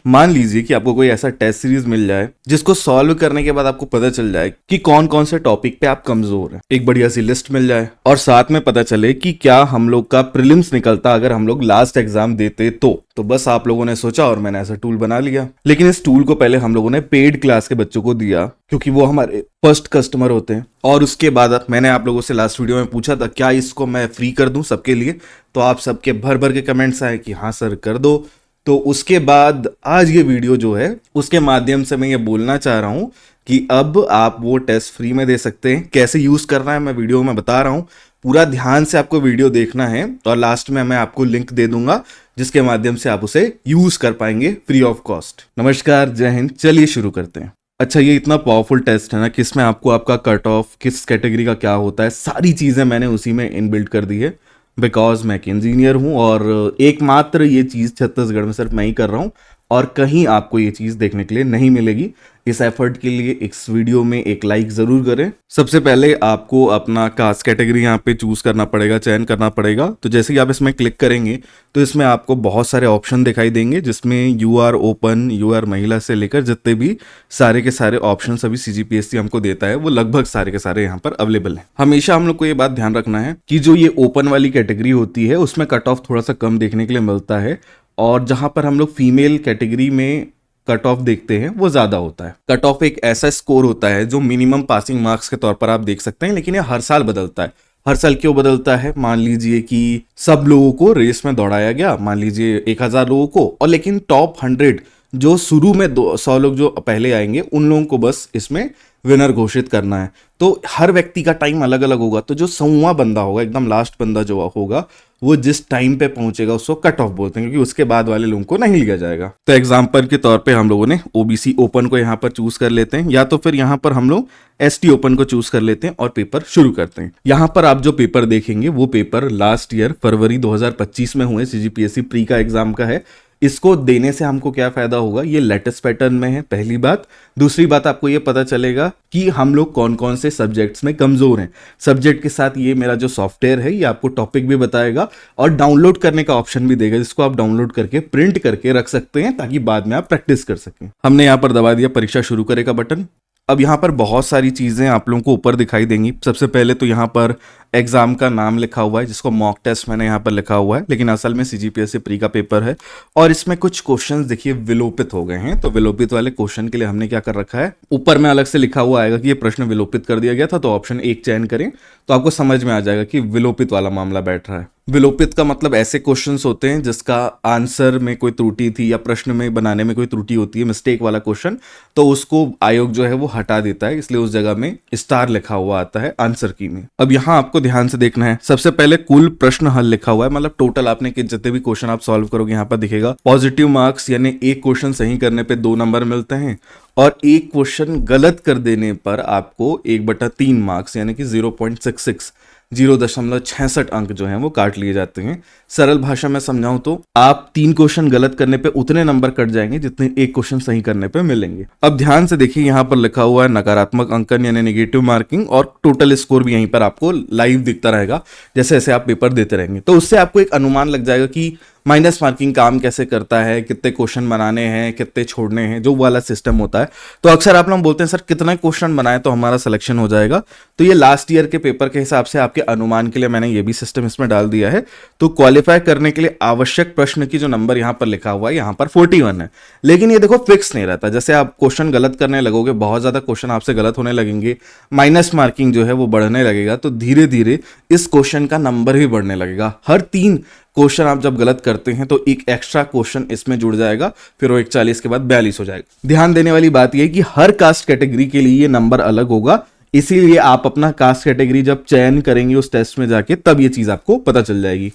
मान लीजिए कि आपको कोई ऐसा टेस्ट सीरीज मिल जाए जिसको सॉल्व करने के बाद आपको पता चल जाए कि कौन कौन से टॉपिक पे आप कमजोर हैं। एक बढ़िया सी लिस्ट मिल जाए और साथ में पता चले कि क्या हम लोग का प्रीलिम्स निकलता अगर हम लोग लास्ट एग्जाम देते तो बस आप लोगों ने सोचा और मैंने ऐसा टूल बना लिया। लेकिन इस टूल को पहले हम लोगों ने पेड क्लास के बच्चों को दिया क्योंकि वो हमारे फर्स्ट कस्टमर होते हैं। और उसके बाद मैंने आप लोगों से लास्ट वीडियो में पूछा था क्या इसको मैं फ्री कर दूं सबके लिए, तो आप सबके भर भर के कमेंट्स आए कि हाँ सर कर दो। तो उसके बाद आज ये वीडियो जो है उसके माध्यम से मैं ये बोलना चाह रहा हूं कि अब आप वो टेस्ट फ्री में दे सकते हैं। कैसे यूज करना है मैं वीडियो में बता रहा हूं, पूरा ध्यान से आपको वीडियो देखना है और लास्ट में मैं आपको लिंक दे दूंगा जिसके माध्यम से आप उसे यूज कर पाएंगे फ्री ऑफ कॉस्ट। नमस्कार, जय हिंद। चलिए शुरू करते हैं। अच्छा, ये इतना पावरफुल टेस्ट है ना कि इसमें आपको आपका कट ऑफ किस कैटेगरी का क्या होता है सारी चीजें मैंने उसी में इनबिल्ट कर दी है बिकॉज मैं एक इंजीनियर हूं और एकमात्र ये चीज़ छत्तीसगढ़ में सिर्फ मैं ही कर रहा हूं और कहीं आपको ये चीज़ देखने के लिए नहीं मिलेगी। इस एफर्ट के लिए इस वीडियो में एक लाइक ज़रूर करें। सबसे पहले आपको अपना कास्ट कैटेगरी यहाँ पे चूज़ करना पड़ेगा, चयन करना पड़ेगा। तो जैसे ही आप इसमें क्लिक करेंगे तो इसमें आपको बहुत सारे ऑप्शन दिखाई देंगे जिसमें U R open, U R महिला से लेकर जितने भी सारे के सारे ऑप्शन अभी CGPSC हमको देता है वो लगभग सारे के सारे यहाँ पर अवेलेबल हैं। हमेशा हम लोग को ये बात ध्यान रखना है कि जो ये ओपन वाली कैटेगरी होती है उसमें कट ऑफ थोड़ा सा कम देखने के लिए मिलता है और जहां पर हम लोग फीमेल कैटेगरी में कट ऑफ देखते हैं वो ज्यादा होता है। कट ऑफ एक ऐसा स्कोर होता है जो मिनिमम पासिंग मार्क्स के तौर पर आप देख सकते हैं, लेकिन ये हर साल बदलता है। हर साल क्यों बदलता है? मान लीजिए कि सब लोगों को रेस में दौड़ाया गया, मान लीजिए 1000 लोगों को, और लेकिन टॉप 100 जो शुरू में 100 लोग जो पहले आएंगे उन लोगों को बस इसमें विनर घोषित करना है। तो हर व्यक्ति का टाइम अलग अलग होगा। तो जो 100वां बंदा होगा, एकदम लास्ट बंदा जो होगा, वो जिस टाइम पे पहुंचेगा उसको कट ऑफ बोलते हैं क्योंकि उसके बाद वाले लोगों को नहीं लिया जाएगा। तो एग्जाम्पल के तौर पे हम लोगों ने OBC ओपन को यहाँ पर चूज कर लेते हैं या तो फिर यहाँ पर हम लोग ST ओपन को चूज कर लेते हैं और पेपर शुरू करते हैं। यहाँ पर आप जो पेपर देखेंगे वो पेपर लास्ट ईयर फरवरी 2025 में हुए CGPSC प्री का एग्जाम का है। इसको देने से हमको क्या फायदा होगा? ये लेटेस्ट पैटर्न में है, पहली बात। दूसरी बात, आपको ये पता चलेगा कि हम लोग कौन कौन से सब्जेक्ट्स में कमजोर हैं। सब्जेक्ट के साथ ये मेरा जो सॉफ्टवेयर है ये आपको टॉपिक भी बताएगा और डाउनलोड करने का ऑप्शन भी देगा जिसको आप डाउनलोड करके प्रिंट करके रख सकते हैं ताकि बाद में आप प्रैक्टिस कर सकें। हमने यहाँ पर दबा दिया परीक्षा शुरू करे का बटन। अब यहाँ पर बहुत सारी चीज़ें आप लोगों को ऊपर दिखाई देंगी। सबसे पहले तो यहाँ पर एग्जाम का नाम लिखा हुआ है जिसको मॉक टेस्ट मैंने यहाँ पर लिखा हुआ है, लेकिन असल में CGPSC प्री का पेपर है। और इसमें कुछ क्वेश्चंस देखिए विलोपित हो गए हैं। तो विलोपित वाले क्वेश्चन के लिए हमने क्या कर रखा है, ऊपर में अलग से लिखा हुआ आएगा कि ये प्रश्न विलोपित कर दिया गया था। तो ऑप्शन 1 चयन करें तो आपको समझ में आ जाएगा कि विलोपित वाला मामला बैठ रहा है। विलोपित का मतलब ऐसे क्वेश्चंस होते हैं जिसका आंसर में कोई त्रुटि थी या प्रश्न में बनाने में कोई त्रुटि होती है, मिस्टेक वाला क्वेश्चन, तो उसको आयोग जो है वो हटा देता है, इसलिए उस जगह में स्टार लिखा हुआ आता है आंसर की में। अब यहाँ आपको ध्यान से देखना है। सबसे पहले कुल प्रश्न हल लिखा हुआ है, मतलब टोटल आपने जितने भी क्वेश्चन आप सॉल्व करोगे यहाँ पर दिखेगा। पॉजिटिव मार्क्स यानी एक क्वेश्चन सही करने पे 2 नंबर मिलते हैं और एक क्वेश्चन गलत कर देने पर आपको 1/3 मार्क्स यानी कि 0.66 0.66 अंक जो हैं वो काट लिए जाते हैं। सरल भाषा में समझाऊं तो आप 3 क्वेश्चन गलत करने पे उतने नंबर कट जाएंगे जितने एक क्वेश्चन सही करने पे मिलेंगे। अब ध्यान से देखिए, यहाँ पर लिखा हुआ है नकारात्मक अंकन यानी नेगेटिव मार्किंग और टोटल स्कोर भी यहीं पर आपको लाइव दिखता रहेगा जैसे जैसे आप पेपर देते रहेंगे। तो उससे आपको एक अनुमान लग जाएगा कि माइनस मार्किंग काम कैसे करता है, कितने क्वेश्चन बनाने हैं, कितने छोड़ने हैं, जो वाला सिस्टम होता है। तो अक्सर आप लोग बोलते हैं सर कितना क्वेश्चन बनाए तो हमारा सिलेक्शन हो जाएगा। तो ये लास्ट ईयर के पेपर के हिसाब से आपके अनुमान के लिए मैंने ये भी सिस्टम इसमें डाल दिया है। तो क्वालिफाई करने के लिए आवश्यक प्रश्न की जो नंबर यहाँ पर लिखा हुआ है यहाँ पर 41 है, लेकिन ये देखो फिक्स नहीं रहता। जैसे आप क्वेश्चन गलत करने लगोगे, बहुत ज्यादा क्वेश्चन आपसे गलत होने लगेंगे, माइनस मार्किंग जो है वो बढ़ने लगेगा, तो धीरे धीरे इस क्वेश्चन का नंबर भी बढ़ने लगेगा। हर 3 क्वेश्चन आप जब गलत करते हैं तो एक एक्स्ट्रा क्वेश्चन इसमें जुड़ जाएगा, फिर वो 41 के बाद 42 हो जाएगा। ध्यान देने वाली बात यह है कि हर कास्ट कैटेगरी के लिए ये नंबर अलग होगा, इसीलिए आप अपना कास्ट कैटेगरी जब चयन करेंगे उस टेस्ट में जाके तब ये चीज आपको पता चल जाएगी।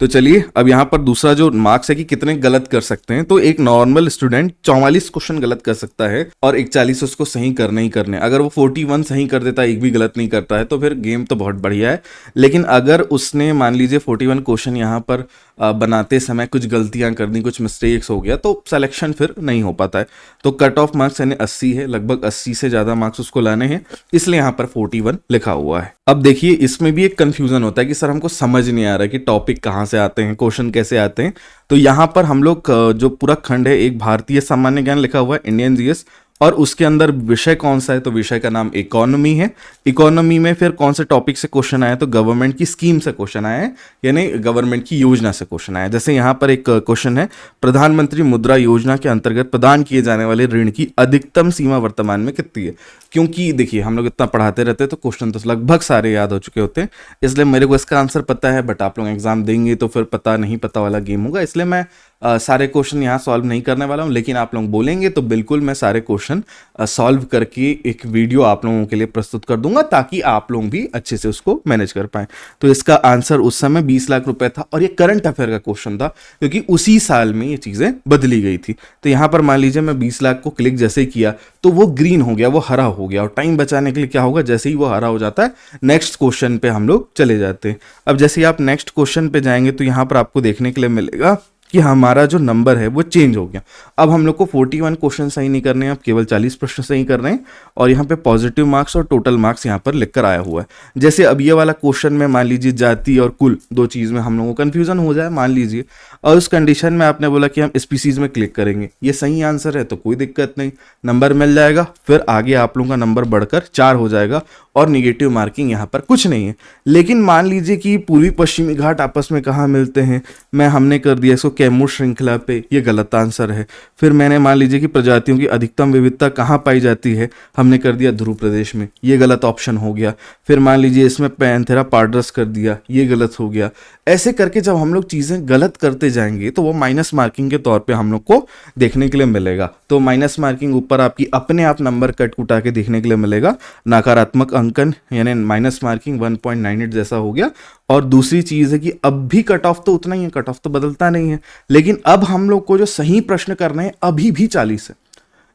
तो चलिए अब यहाँ पर दूसरा जो मार्क्स है कि कितने गलत कर सकते हैं। तो एक नॉर्मल स्टूडेंट 44 क्वेश्चन गलत कर सकता है और 41 उसको सही करने ही करने। अगर वो 41 सही कर देता है, एक भी गलत नहीं करता है, तो फिर गेम तो बहुत बढ़िया है। लेकिन अगर उसने मान लीजिए 41 क्वेश्चन यहाँ पर बनाते समय कुछ गलतियां कर दी, कुछ मिस्टेक्स हो गया, तो सिलेक्शन फिर नहीं हो पाता है। तो कट ऑफ मार्क्स यानी 80 है, लगभग 80 से ज्यादा मार्क्स उसको लाने हैं, इसलिए यहाँ पर 41 लिखा हुआ है। अब देखिए इसमें भी एक कंफ्यूजन होता है कि सर हमको समझ नहीं आ रहा है कि टॉपिक कहाँ से आते हैं, क्वेश्चन कैसे आते हैं। तो यहाँ पर हम लोग जो पूरा खंड है, एक भारतीय सामान्य ज्ञान लिखा हुआ है, इंडियन जीएस, और उसके अंदर विषय कौन सा है, तो विषय का नाम इकोनॉमी है। इकोनॉमी में फिर कौन से टॉपिक से क्वेश्चन आया, तो गवर्नमेंट की स्कीम से क्वेश्चन आया है, यानी गवर्नमेंट की योजना से क्वेश्चन आया है। जैसे यहाँ पर एक क्वेश्चन है, प्रधानमंत्री मुद्रा योजना के अंतर्गत प्रदान किए जाने वाले ऋण की अधिकतम सीमा वर्तमान में कितनी है। क्योंकि देखिए हम लोग इतना पढ़ाते रहते हैं तो क्वेश्चन तो लगभग सारे याद हो चुके होते हैं, इसलिए मेरे को इसका आंसर पता है, बट आप लोग एग्जाम देंगे तो फिर पता नहीं पता वाला गेम होगा, इसलिए मैं सारे क्वेश्चन यहाँ सॉल्व नहीं करने वाला हूँ। लेकिन आप लोग बोलेंगे तो बिल्कुल मैं सारे क्वेश्चन सॉल्व करके एक वीडियो आप लोगों के लिए प्रस्तुत कर दूंगा, ताकि आप लोग भी अच्छे से उसको मैनेज कर पाए। तो इसका आंसर उस समय 20 लाख रुपए था, और ये करंट अफेयर का क्वेश्चन था, क्योंकि उसी साल में ये चीजें बदली गई थी। तो यहाँ पर मान लीजिए मैं 20 लाख को क्लिक जैसे ही किया तो वो ग्रीन हो गया, वो हरा हो गया, और टाइम बचाने के लिए क्या होगा, जैसे ही वो हरा हो जाता है नेक्स्ट क्वेश्चन पे हम लोग चले जाते हैं। अब जैसे ही आप नेक्स्ट क्वेश्चन पे जाएंगे तो यहाँ पर आपको देखने के लिए मिलेगा कि हमारा जो नंबर है वो चेंज हो गया। अब हम लोग को 41 क्वेश्चन सही नहीं करने हैं, अब केवल 40 प्रश्न सही कर रहे हैं, और यहाँ पे पॉजिटिव मार्क्स और टोटल मार्क्स यहाँ पर लिखकर आया हुआ है। जैसे अब ये वाला क्वेश्चन में मान लीजिए जाति और कुल दो चीज़ में हम लोगों को कन्फ्यूजन हो जाए मान लीजिए, और उस कंडीशन में आपने बोला कि हम स्पीसीज में क्लिक करेंगे, ये सही आंसर है तो कोई दिक्कत नहीं, नंबर मिल जाएगा। फिर आगे आप लोगों का नंबर बढ़कर 4 हो जाएगा, और निगेटिव मार्किंग यहाँ पर कुछ नहीं है। लेकिन मान लीजिए कि पूर्वी पश्चिमी घाट आपस में कहाँ मिलते हैं, हमने कर दिया इसको कैमूर श्रृंखला पे, ये गलत आंसर है। फिर मैंने मान लीजिए कि प्रजातियों की अधिकतम विविधता कहाँ पाई जाती है, हमने कर दिया ध्रुव प्रदेश में, ये गलत ऑप्शन हो गया। फिर मान लीजिए इसमें पैंथेरा पार्डरस कर दिया, ये गलत हो गया। ऐसे करके जब हम लोग चीज़ें गलत करते जाएंगे तो वो माइनस मार्किंग के तौर पे हम लोग को देखने के लिए मिलेगा। तो माइनस मार्किंग ऊपर आपकी अपने आप नंबर कट कुटा के देखने के लिए मिलेगा, नकारात्मक अंकन यानी माइनस मार्किंग 1.98 जैसा हो गया। और दूसरी चीज़ है कि अब भी कट ऑफ तो उतना ही है, कट ऑफ तो बदलता नहीं है, लेकिन अब हम लोग को जो सही प्रश्न करना है अभी भी 40 है।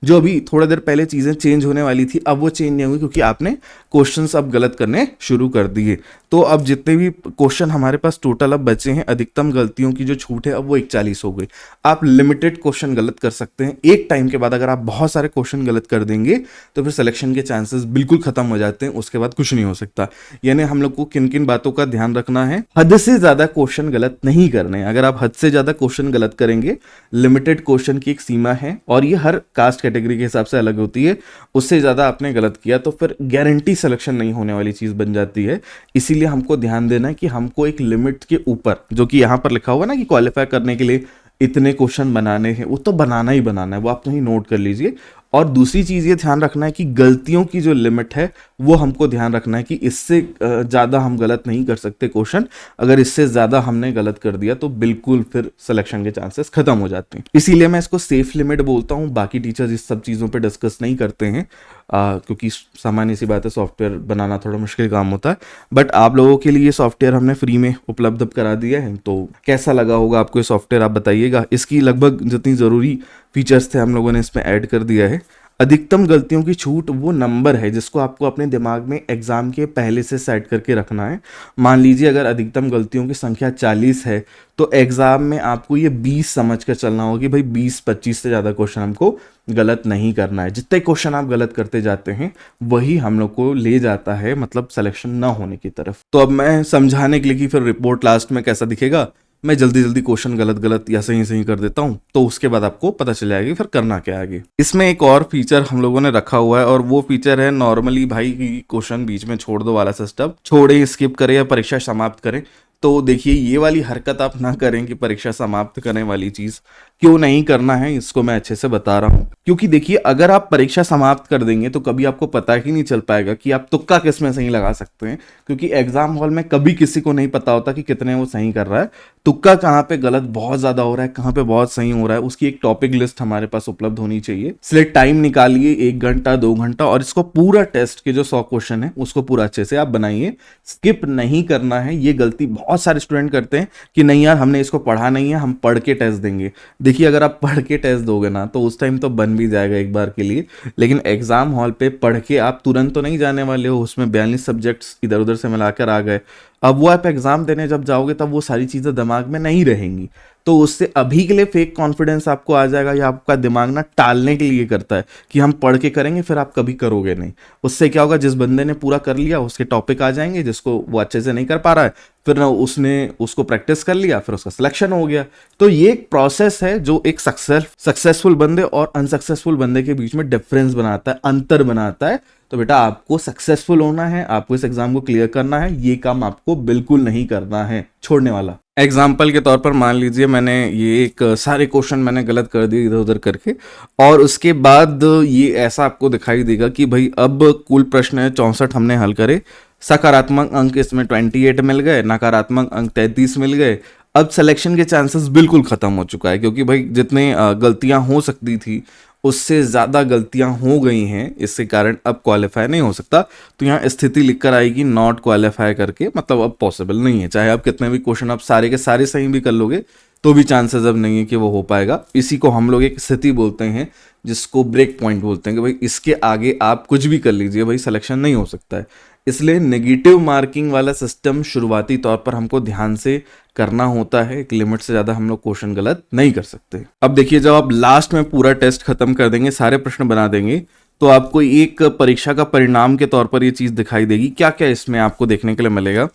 जो अभी थोड़ा देर पहले चीज़ें चेंज होने वाली थी अब वो चेंज नहीं हुई, क्योंकि आपने क्वेश्चंस अब गलत करने शुरू कर दिए। तो अब जितने भी क्वेश्चन हमारे पास टोटल अब बचे हैं, अधिकतम गलतियों की जो छूट है अब वो 41 हो गई। आप लिमिटेड क्वेश्चन गलत कर सकते हैं एक टाइम के बाद। अगर आप बहुत सारे क्वेश्चन गलत कर देंगे तो फिर सिलेक्शन के चांसेस बिल्कुल खत्म हो जाते हैं, उसके बाद कुछ नहीं हो सकता। यानी हम लोग को किन किन बातों का ध्यान रखना है, हद से ज्यादा क्वेश्चन गलत नहीं करने। अगर आप हद से ज्यादा क्वेश्चन गलत करेंगे, लिमिटेड क्वेश्चन की एक सीमा है और ये हर कास्ट कैटेगरी के हिसाब से अलग होती है, उससे ज्यादा आपने गलत किया तो फिर गारंटी सिलेक्शन नहीं होने वाली चीज बन जाती है। इसीलिए हमको ध्यान देना है कि हमको एक लिमिट के ऊपर, जो कि यहां पर लिखा हुआ ना कि क्वालिफाई करने के लिए इतने क्वेश्चन बनाने हैं, वो तो बनाना ही बनाना है, वो आप कहीं नोट कर लीजिए। और दूसरी चीज़ ये ध्यान रखना है कि गलतियों की जो लिमिट है वो हमको ध्यान रखना है कि इससे ज़्यादा हम गलत नहीं कर सकते क्वेश्चन। अगर इससे ज़्यादा हमने गलत कर दिया तो बिल्कुल फिर सिलेक्शन के चांसेस खत्म हो जाते हैं। इसीलिए मैं इसको सेफ लिमिट बोलता हूँ। बाकी टीचर्स इस सब चीज़ों पे डिस्कस नहीं करते हैं, क्योंकि सामान्य सी बात है, सॉफ्टवेयर बनाना थोड़ा मुश्किल काम होता है। बट आप लोगों के लिए सॉफ्टवेयर हमने फ्री में उपलब्ध करा दिया है, तो कैसा लगा होगा आपको ये सॉफ्टवेयर आप बताइएगा। इसकी लगभग जितनी ज़रूरी फीचर्स थे हम लोगों ने इसमें ऐड कर दिया है। अधिकतम गलतियों की छूट वो नंबर है जिसको आपको अपने दिमाग में एग्जाम के पहले से सेट करके रखना है। मान लीजिए अगर अधिकतम गलतियों की संख्या 40 है तो एग्जाम में आपको ये 20 समझ कर चलना होगा कि भाई 20-25 से ज़्यादा क्वेश्चन हमको गलत नहीं करना है। जितने क्वेश्चन आप गलत करते जाते हैं वही हम लोग को ले जाता है मतलब सिलेक्शन ना होने की तरफ। तो अब मैं समझाने के लिए कि फिर रिपोर्ट लास्ट में कैसा दिखेगा, मैं जल्दी जल्दी क्वेश्चन गलत गलत या सही सही कर देता हूँ, तो उसके बाद आपको पता चल जाएगा फिर करना क्या आगे। इसमें एक और फीचर हम लोगों ने रखा हुआ है और वो फीचर है नॉर्मली भाई क्वेश्चन बीच में छोड़ दो वाला सिस्टम। छोड़े, स्किप करें या परीक्षा समाप्त करें। तो देखिए ये वाली हरकत आप ना करें कि परीक्षा समाप्त करने वाली चीज क्यों नहीं करना है, इसको मैं अच्छे से बता रहा हूँ। क्योंकि देखिए अगर आप परीक्षा समाप्त कर देंगे तो कभी आपको पता ही नहीं चल पाएगा कि आप तुक्का किस में सही लगा सकते हैं, क्योंकि एग्जाम हॉल में कभी किसी को नहीं पता होता कि कितने वो सही कर रहा है। तुक्का कहाँ पे गलत बहुत ज्यादा हो रहा है, कहाँ पे बहुत सही हो रहा है, उसकी एक टॉपिक लिस्ट हमारे पास उपलब्ध होनी चाहिए। इसलिए टाइम निकालिए 1 घंटा 2 घंटा और इसको पूरा टेस्ट के जो 100 क्वेश्चन है उसको पूरा अच्छे से आप बनाइए। स्किप नहीं करना है। ये गलती बहुत सारे स्टूडेंट करते हैं कि नहीं यार हमने इसको पढ़ा नहीं है, हम पढ़ के टेस्ट देंगे। देखिए अगर आप पढ़ के टेस्ट दोगे ना तो उस टाइम तो बन भी जाएगा एक बार के लिए, लेकिन एग्जाम हॉल पे पढ़ के आप तुरंत तो नहीं जाने वाले हो। उसमें 42 सब्जेक्ट्स इधर उधर से मिलाकर आ गए। अब वो आप एग्जाम देने जब जाओगे तब वो सारी चीजें दिमाग में नहीं रहेंगी। तो उससे अभी के लिए फेक कॉन्फिडेंस आपको आ जाएगा, या आपका दिमाग ना टालने के लिए करता है कि हम पढ़ के करेंगे फिर आप कभी करोगे नहीं। उससे क्या होगा, जिस बंदे ने पूरा कर लिया उसके टॉपिक आ जाएंगे, जिसको वो अच्छे से नहीं कर पा रहा है फिर ना उसने उसको प्रैक्टिस कर लिया, फिर उसका सिलेक्शन हो गया। तो ये एक प्रोसेस है जो एक सक्सेसफुल बंदे और अनसक्सेसफुल बंदे के बीच में डिफरेंस बनाता है, अंतर बनाता है। तो बेटा आपको सक्सेसफुल होना है, आपको इस एग्जाम को क्लियर करना है, ये काम आपको बिल्कुल नहीं करना है छोड़ने वाला। एग्जाम्पल के तौर पर मान लीजिए मैंने ये एक सारे क्वेश्चन मैंने गलत कर दिए इधर उधर करके, और उसके बाद ये ऐसा आपको दिखाई देगा कि भाई अब कुल प्रश्न है 64 हमने हल करे, सकारात्मक अंक इसमें 28 मिल गए, नकारात्मक अंक 33 मिल गए। अब सिलेक्शन के चांसेस बिल्कुल खत्म हो चुका है, क्योंकि भाई जितने गलतियां हो सकती थी उससे ज़्यादा गलतियां हो गई हैं, इसके कारण अब क्वालिफाई नहीं हो सकता। तो यहाँ स्थिति लिखकर आएगी नॉट क्वालिफाई करके, मतलब अब पॉसिबल नहीं है। चाहे आप कितने भी क्वेश्चन आप सारे के सारे सही भी कर लोगे तो भी चांसेस अब नहीं है कि वो हो पाएगा। इसी को हम लोग एक स्थिति बोलते हैं, जिसको ब्रेक पॉइंट बोलते हैं, कि भाई इसके आगे आप कुछ भी कर लीजिए भाई सिलेक्शन नहीं हो सकता है। इसलिए नेगेटिव मार्किंग वाला सिस्टम शुरुआती तौर पर हमको ध्यान से करना होता है, एक लिमिट से ज्यादा हम लोग क्वेश्चन गलत नहीं कर सकते। अब देखिए जब आप लास्ट में पूरा टेस्ट खत्म कर देंगे, सारे प्रश्न बना देंगे, तो आपको एक परीक्षा का परिणाम के तौर पर ये चीज दिखाई देगी। क्या क्या इसमें आपको देखने के लिए मिलेगा?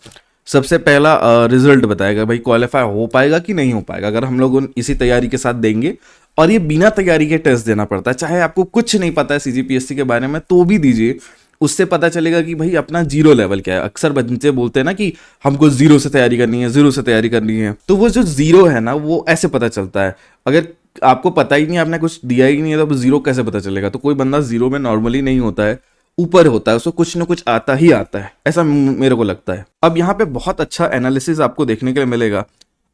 सबसे पहला रिजल्ट बताएगा भाई क्वालिफाई हो पाएगा कि नहीं हो पाएगा। अगर हम लोग इसी तैयारी के साथ देंगे, और ये बिना तैयारी के टेस्ट देना पड़ता है, चाहे आपको कुछ नहीं पता है सीजीपीएससी के बारे में तो भी दीजिए, उससे पता चलेगा कि भाई अपना जीरो लेवल क्या है। अक्सर बच्चे बोलते हैं ना कि हमको जीरो से तैयारी करनी है, जीरो से तैयारी करनी है, तो वो जो जीरो है ना वो ऐसे पता चलता है। अगर आपको पता ही नहीं, आपने कुछ दिया ही नहीं है, तो जीरो कैसे पता चलेगा? तो कोई बंदा जीरो में नॉर्मली नहीं होता है, ऊपर होता है, उसको कुछ ना कुछ आता ही आता है, ऐसा मेरे को लगता है। अब यहाँ पे बहुत अच्छा एनालिसिस आपको देखने के लिए मिलेगा।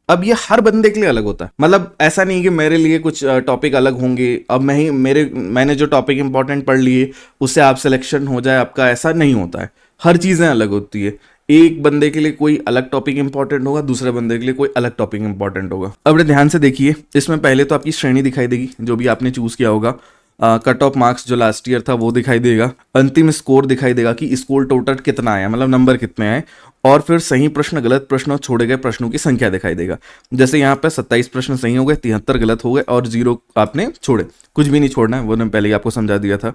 अब ये हर बंदे के लिए अलग होता है, मतलब ऐसा नहीं कि मेरे लिए कुछ टॉपिक अलग होंगे, अब मैंने जो टॉपिक इंपॉर्टेंट पढ़ लिए उससे आप सिलेक्शन हो जाए आपका, ऐसा नहीं होता है। हर चीज़ें अलग होती है। एक बंदे के लिए कोई अलग टॉपिक इंपॉर्टेंट होगा, दूसरे बंदे के लिए कोई अलग टॉपिक इंपॉर्टेंट होगा। अब बड़े ध्यान से देखिए, इसमें पहले तो आपकी श्रेणी दिखाई देगी जो भी आपने चूज किया होगा, कट ऑफ मार्क्स जो लास्ट ईयर था वो दिखाई देगा, अंतिम स्कोर दिखाई देगा कि स्कोर टोटल कितना आया, मतलब नंबर कितने आए, और फिर सही प्रश्न, गलत प्रश्न और छोड़े गए प्रश्नों की संख्या दिखाई देगा। जैसे यहाँ पे 27 प्रश्न सही हो गए, 73 गलत हो गए और 0 आपने छोड़े। कुछ भी नहीं छोड़ना है, वो मैंने पहले ही आपको समझा दिया था।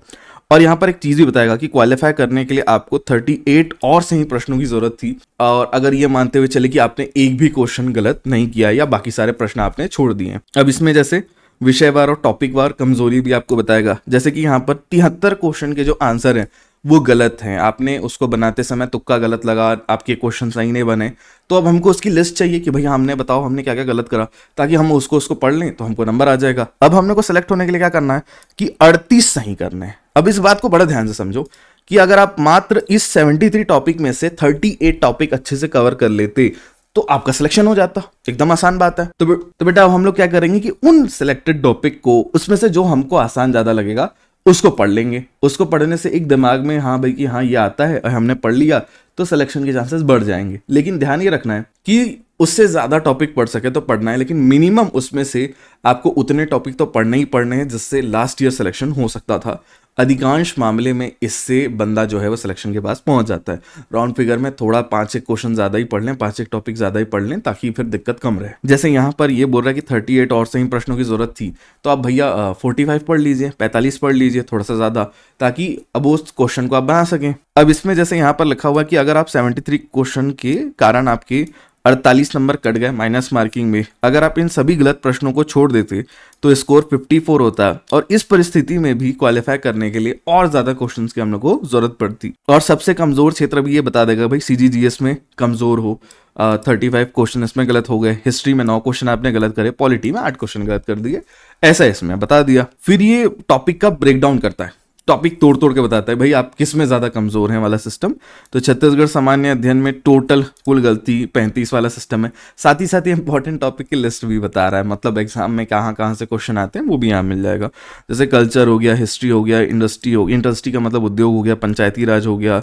और यहाँ पर एक चीज भी बताएगा कि क्वालिफाई करने के लिए आपको 38 और सही प्रश्नों की जरूरत थी, और अगर ये मानते हुए चले कि आपने एक भी क्वेश्चन गलत नहीं किया या बाकी सारे प्रश्न आपने छोड़ दिए। अब इसमें जैसे विषयवार और टॉपिक वार कमजोरी भी आपको बताएगा। जैसे कि यहाँ पर 73 क्वेश्चन के जो आंसर हैं वो गलत हैं, आपने उसको बनाते समय तुक्का गलत लगा, आपके क्वेश्चन सही नहीं बने, तो अब हमको उसकी लिस्ट चाहिए कि भैया हमने बताओ हमने क्या क्या गलत करा, ताकि हम उसको पढ़ लें तो हमको नंबर आ जाएगा। अब हमने को सेलेक्ट होने के लिए क्या करना है कि 38 सही करने हैं। अब इस बात को बड़ा ध्यान से समझो कि अगर आप मात्र इस 73 टॉपिक में से 38 टॉपिक अच्छे से कवर कर लेते तो आपका सिलेक्शन हो जाता। एकदम आसान बात है। तो बेटा अब हम लोग क्या करेंगे कि उन सिलेक्टेड टॉपिक को, उसमें से जो हमको आसान ज्यादा लगेगा उसको पढ़ लेंगे। उसको पढ़ने से एक दिमाग में हाँ भाई कि हाँ ये आता है और हमने पढ़ लिया, तो सिलेक्शन के चांसेस बढ़ जाएंगे। लेकिन ध्यान ये रखना है कि उससे ज्यादा टॉपिक पढ़ सके तो पढ़ना है, लेकिन मिनिमम उसमें से आपको उतने टॉपिक तो पढ़ने ही पढ़ने हैं जिससे लास्ट ईयर सिलेक्शन हो सकता था। अधिकांश मामले में इससे बंदा जो है वो सिलेक्शन के पास पहुंच जाता है। राउंड फिगर में थोड़ा 5-1 क्वेश्चन ज्यादा ही पढ़ लें, 5-1 टॉपिक ज्यादा ही पढ़ लें, ताकि फिर दिक्कत कम रहे। जैसे यहाँ पर ये बोल रहा है कि 38 और सही प्रश्नों की जरूरत थी, तो आप भैया 45 पढ़ लीजिए, 45 पढ़ लीजिए, थोड़ा सा ज्यादा, ताकि अब उस क्वेश्चन को आप बना सकें। अब इसमें जैसे यहाँ पर लिखा हुआ कि अगर आप 73 क्वेश्चन के कारण आपके 48 नंबर कट गए माइनस मार्किंग में, अगर आप इन सभी गलत प्रश्नों को छोड़ देते तो स्कोर 54 होता, और इस परिस्थिति में भी क्वालिफाई करने के लिए और ज्यादा क्वेश्चंस की हम लोग को जरूरत पड़ती। और सबसे कमजोर क्षेत्र भी ये बता देगा भाई, सीजीजीएस में कमजोर हो, 35 क्वेश्चन इसमें गलत हो गए, हिस्ट्री में 9 क्वेश्चन आपने गलत करे, पॉलिटी में 8 क्वेश्चन गलत कर दिए, ऐसा इसमें बता दिया। फिर ये टॉपिक का ब्रेकडाउन करता है, टॉपिक तोड़ तोड़ के बताता है भाई आप किस में ज्यादा कमजोर हैं वाला सिस्टम। तो छत्तीसगढ़ सामान्य अध्ययन में टोटल कुल गलती 35 वाला सिस्टम है। साथ ही इंपॉर्टेंट टॉपिक की लिस्ट भी बता रहा है, मतलब एग्जाम में कहाँ कहाँ से क्वेश्चन आते हैं वो भी यहाँ मिल जाएगा। जैसे कल्चर हो गया, हिस्ट्री हो गया, इंडस्ट्री हो गया, इंडस्ट्री का मतलब उद्योग हो गया, पंचायती राज हो गया,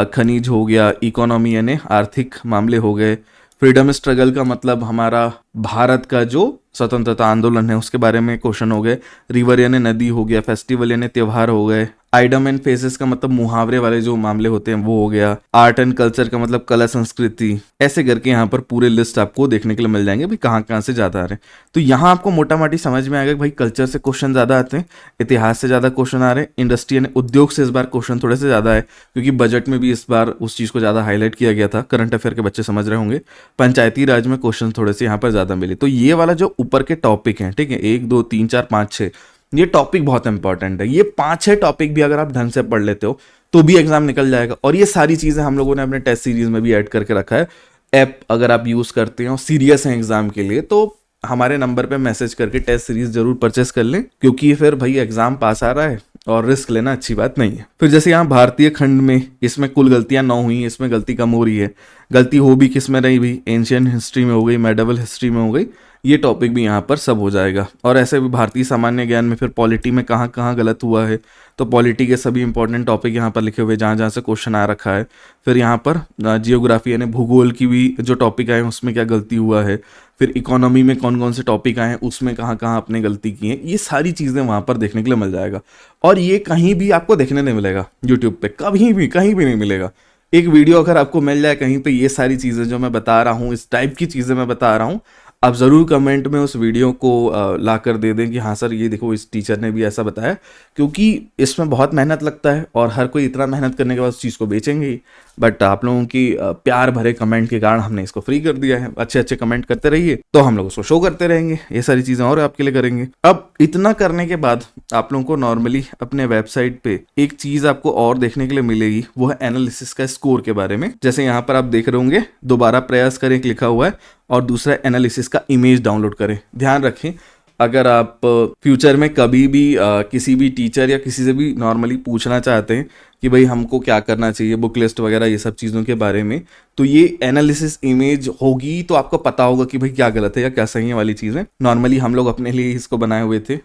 खनिज हो गया, इकोनॉमी यानी आर्थिक मामले हो गए, फ्रीडम स्ट्रगल का मतलब हमारा भारत का जो स्वतंत्रता आंदोलन है उसके बारे में क्वेश्चन हो गए, रिवर यानी नदी हो गया, फेस्टिवल यानी त्योहार हो गए, आइडम एंड फेसेस का मतलब मुहावरे वाले जो मामले होते हैं वो हो गया। आर्ट एंड कल्चर का मतलब कला संस्कृति। ऐसे करके यहाँ पर पूरे लिस्ट आपको देखने के लिए मिल जाएंगे भाई कहाँ कहाँ से ज्यादा आ रहे हैं। तो यहाँ आपको मोटा मोटी समझ में आएगा कि भाई कल्चर से क्वेश्चन ज्यादा आते हैं, इतिहास से ज्यादा क्वेश्चन आ रहे हैं, इंडस्ट्री यानी उद्योग से इस बार क्वेश्चन थोड़े से ज्यादा है क्योंकि बजट में भी इस बार उस चीज को ज्यादा हाईलाइट किया गया था। करंट अफेयर के बच्चे समझ रहे होंगे। पंचायती राज में क्वेश्चन थोड़े से यहाँ पर ज्यादा मिले। तो ये वाला जो ऊपर के टॉपिक हैं, ठीक है, 1 2 3 4 5 6, ये टॉपिक बहुत इंपॉर्टेंट है। ये 5-6 टॉपिक भी अगर आप ढंग से पढ़ लेते हो तो भी एग्जाम निकल जाएगा। और ये सारी चीजें हम लोगों ने अपने टेस्ट सीरीज में भी ऐड करके रखा है। ऐप अगर आप यूज करते हो, सीरियस हैं एग्जाम के लिए, तो हमारे नंबर पे मैसेज करके टेस्ट सीरीज जरूर परचेस कर लें क्योंकि फिर भाई एग्जाम पास आ रहा है और रिस्क लेना अच्छी बात नहीं है। फिर जैसे यहाँ भारतीय खंड में इसमें कुल गलतियां 9 हुई, इसमें गलती कम हो रही है। गलती हो भी किस में रही भी, एंशियंट हिस्ट्री में हो गई, मेडिवल हिस्ट्री में हो गई। ये टॉपिक भी यहाँ पर सब हो जाएगा। और ऐसे भी भारतीय सामान्य ज्ञान में फिर पॉलिटी में कहाँ कहाँ गलत हुआ है, तो पॉलिटी के सभी इंपॉर्टेंट टॉपिक यहाँ पर लिखे हुए जहाँ जहाँ से क्वेश्चन आ रखा है। फिर यहाँ पर जियोग्राफी यानी भूगोल की भी जो टॉपिक आए उसमें क्या गलती हुआ है। फिर इकोनॉमी में कौन कौन से टॉपिक आए हैं उसमें कहाँ कहाँ आपने गलती की है, ये सारी चीज़ें वहाँ पर देखने के लिए मिल जाएगा। और ये कहीं भी आपको देखने नहीं मिलेगा, यूट्यूब पे कहीं भी नहीं मिलेगा। एक वीडियो अगर आपको मिल जाए कहीं पे ये सारी चीज़ें जो मैं बता रहा हूँ, इस टाइप की चीज़ें मैं बता रहा हूँ, आप ज़रूर कमेंट में उस वीडियो को ला कर दे दें कि हाँ सर ये देखो इस टीचर ने भी ऐसा बताया, क्योंकि इसमें बहुत मेहनत लगता है और हर कोई इतना मेहनत करने के बाद उस चीज़ को बेचेंगे ही। बट आप लोगों की प्यार भरे कमेंट के कारण हमने इसको फ्री कर दिया है। अच्छे अच्छे कमेंट करते रहिए तो हम लोग उसको शो करते रहेंगे, ये सारी चीज़ें और आपके लिए करेंगे। अब इतना करने के बाद आप लोगों को नॉर्मली अपने वेबसाइट पे एक चीज़ आपको और देखने के लिए मिलेगी, वो है एनालिसिस का स्कोर के बारे में। जैसे यहाँ पर आप देख रहे होंगे दोबारा प्रयास करें लिखा हुआ है और दूसरा एनालिसिस का इमेज डाउनलोड करें। ध्यान रखें अगर आप फ्यूचर में कभी भी किसी भी टीचर या किसी से भी नॉर्मली पूछना चाहते हैं कि भाई हमको क्या करना चाहिए, बुक लिस्ट वगैरह ये सब चीज़ों के बारे में, तो ये एनालिसिस इमेज होगी तो आपको पता होगा कि भाई क्या गलत है या क्या सही है वाली चीज़ें। नॉर्मली हम लोग अपने लिए इसको बनाए हुए थे।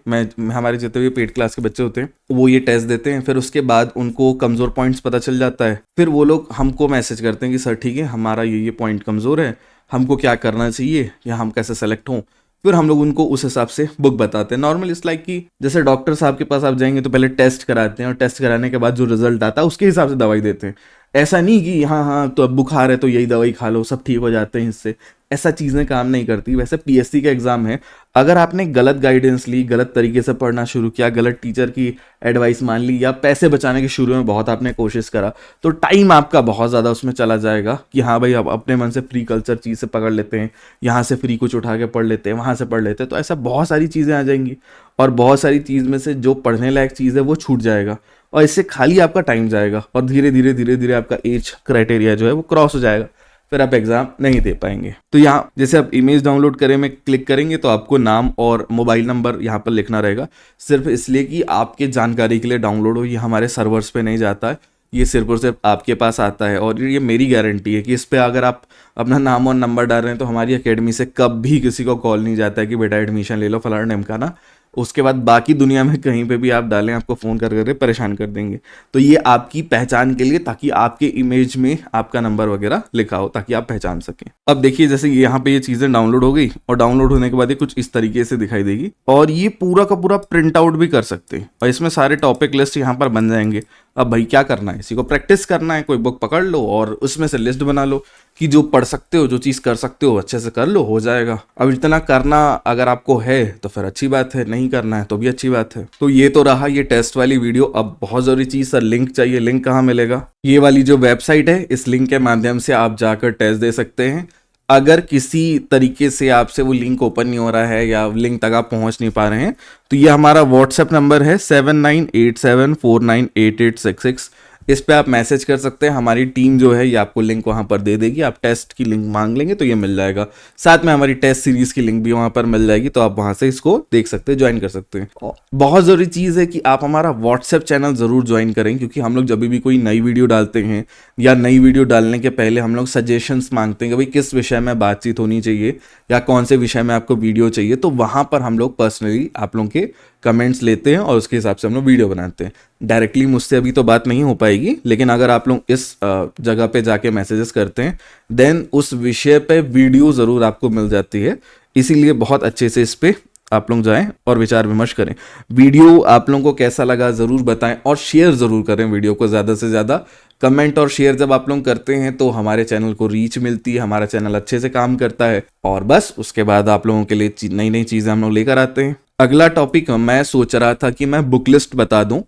हमारे जितने भी पेड क्लास के बच्चे होते हैं वो ये टेस्ट देते हैं, फिर उसके बाद उनको कमज़ोर पॉइंट्स पता चल जाता है। फिर वो लोग हमको मैसेज करते हैं कि सर ठीक है हमारा ये पॉइंट कमज़ोर है, हमको क्या करना चाहिए या हम कैसे सेलेक्ट हों। फिर हम लोग उनको उस हिसाब से बुक बताते हैं। नॉर्मल इस लाइक कि जैसे डॉक्टर साहब के पास आप जाएंगे तो पहले टेस्ट कराते हैं और टेस्ट कराने के बाद जो रिजल्ट आता है उसके हिसाब से दवाई देते हैं। ऐसा नहीं कि हाँ तो अब बुखार है तो यही दवाई खा लो सब ठीक हो जाते हैं इससे, ऐसा चीज़ें काम नहीं करती। वैसे पीएससी का एग्जाम है, अगर आपने गलत गाइडेंस ली, गलत तरीके से पढ़ना शुरू किया, गलत टीचर की एडवाइस मान ली या पैसे बचाने के शुरू में बहुत आपने कोशिश करा, तो टाइम आपका बहुत ज़्यादा उसमें चला जाएगा कि हाँ भाई अब अपने मन से फ्री कल्चर चीज़ से पकड़ लेते हैं, यहाँ से फ्री कुछ उठा के पढ़ लेते हैं, वहाँ से पढ़ लेते हैं, तो ऐसा बहुत सारी चीज़ें आ जाएंगी और बहुत सारी चीज़ में से जो पढ़ने लायक चीज़ है वो छूट जाएगा और इससे खाली आपका टाइम जाएगा और धीरे धीरे आपका एज क्राइटेरिया जो है वो क्रॉस हो जाएगा, फिर आप एग्जाम नहीं दे पाएंगे। तो यहाँ जैसे आप इमेज डाउनलोड करें में क्लिक करेंगे तो आपको नाम और मोबाइल नंबर यहाँ पर लिखना रहेगा, सिर्फ इसलिए कि आपके जानकारी के लिए डाउनलोड हो। ये हमारे सर्वर्स पे नहीं जाता है, ये सिर्फ और सिर्फ आपके पास आता है। और ये मेरी गारंटी है कि इस पर अगर आप अपना नाम और नंबर डाल रहे हैं तो हमारी एकेडमी से कभी किसी को कॉल नहीं जाता है कि बेटा एडमिशन ले लो फलाना नेम का ना। उसके बाद बाकी दुनिया में कहीं पे भी आप डालें आपको फ़ोन कर करके परेशान कर देंगे। तो ये आपकी पहचान के लिए, ताकि आपके इमेज में आपका नंबर वगैरह लिखा हो ताकि आप पहचान सकें। अब देखिए जैसे यहाँ पे ये चीज़ें डाउनलोड हो गई और डाउनलोड होने के बाद ये कुछ इस तरीके से दिखाई देगी और ये पूरा का पूरा प्रिंट आउट भी कर सकते हैं और इसमें सारे टॉपिक लिस्ट यहाँ पर बन जाएंगे। अब भाई क्या करना है, इसी को प्रैक्टिस करना है, कोई बुक पकड़ लो और उसमें से लिस्ट बना लो कि जो पढ़ सकते हो, जो चीज़ कर सकते हो अच्छे से कर लो, हो जाएगा। अब इतना करना अगर आपको है तो फिर अच्छी बात है, नहीं करना है तो भी अच्छी बात है। तो ये तो रहा ये टेस्ट वाली वीडियो। अब बहुत ज़रूरी चीज़ सर, लिंक चाहिए। लिंक कहाँ मिलेगा? ये वाली जो वेबसाइट है, इस लिंक के माध्यम से आप जाकर टेस्ट दे सकते हैं। अगर किसी तरीके से आपसे वो लिंक ओपन नहीं हो रहा है या लिंक तक आप पहुंच नहीं पा रहे हैं तो ये हमारा व्हाट्सएप नंबर है 7987498866। इस पे आप मैसेज कर सकते हैं। हमारी टीम जो है ये आपको लिंक वहाँ पर दे देगी। आप टेस्ट की लिंक मांग लेंगे तो ये मिल जाएगा। साथ में हमारी टेस्ट सीरीज की लिंक भी वहाँ पर मिल जाएगी, तो आप वहाँ से इसको देख सकते हैं, ज्वाइन कर सकते हैं। बहुत ज़रूरी चीज़ है कि आप हमारा व्हाट्सएप चैनल ज़रूर ज्वाइन करें, क्योंकि हम लोग जब भी कोई नई वीडियो डालते हैं या नई वीडियो डालने के पहले हम लोग सजेशंस मांगते हैं कि भाई किस विषय में बातचीत होनी चाहिए या कौन से विषय में आपको वीडियो चाहिए। तो वहाँ पर हम लोग पर्सनली आप लोगों के कमेंट्स लेते हैं और उसके हिसाब से हम लोग वीडियो बनाते हैं। डायरेक्टली मुझसे अभी तो बात नहीं हो पाएगी, लेकिन अगर आप लोग इस जगह पे जाके मैसेजेस करते हैं देन उस विषय पे वीडियो ज़रूर आपको मिल जाती है। इसीलिए बहुत अच्छे से इस पे आप लोग जाएं और विचार विमर्श करें। वीडियो आप लोगों को कैसा लगा ज़रूर बताएं और शेयर ज़रूर करें वीडियो को ज़्यादा से ज़्यादा। कमेंट और शेयर जब आप लोग करते हैं तो हमारे चैनल को रीच मिलती है, हमारा चैनल अच्छे से काम करता है और बस उसके बाद आप लोगों के लिए नई नई चीज़ें हम लोग लेकर आते हैं। अगला टॉपिक मैं सोच रहा था कि मैं बुक लिस्ट बता दूं,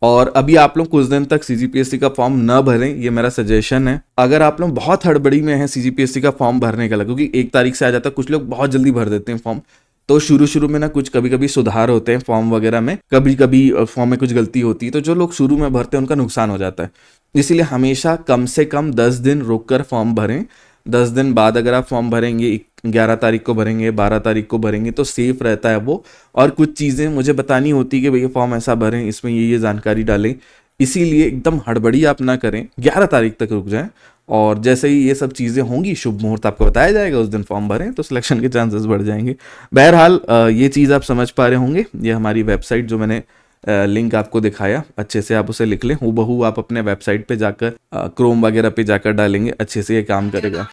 और अभी आप लोग कुछ दिन तक सीजीपीएससी का फॉर्म न भरें, ये मेरा सजेशन है। अगर आप लोग बहुत हड़बड़ी में हैं सीजीपीएससी का फॉर्म भरने का, क्योंकि 1 तारीख से आ जाता है, कुछ लोग बहुत जल्दी भर देते हैं फॉर्म, तो शुरू शुरू में ना कुछ कभी कभी सुधार होते हैं फॉर्म वगैरह में, कभी कभी फॉर्म में कुछ गलती होती है, तो जो लोग शुरू में भरते हैं उनका नुकसान हो जाता है। इसीलिए हमेशा कम से कम 10 दिन रुक कर फॉर्म भरें। 10 दिन बाद अगर आप फॉर्म भरेंगे, 11 तारीख को भरेंगे, 12 तारीख को भरेंगे, तो सेफ रहता है वो। और कुछ चीज़ें मुझे बतानी होती कि भैया फॉर्म ऐसा भरें, इसमें ये जानकारी डालें, इसीलिए एकदम हड़बड़ी आप ना करें, 11 तारीख तक रुक जाएं। और जैसे ही ये सब चीज़ें होंगी, शुभ मुहूर्त आपको बताया जाएगा, उस दिन फॉर्म भरें तो सिलेक्शन के चांसेस बढ़ जाएंगे। बहरहाल ये चीज़ आप समझ पा रहे होंगे। ये हमारी वेबसाइट जो मैंने लिंक आपको दिखाया, अच्छे से आप उसे लिख लें, हूबहू आप अपने वेबसाइट पे जाकर क्रोम वगैरह पे जाकर डालेंगे, अच्छे से ये काम करेगा।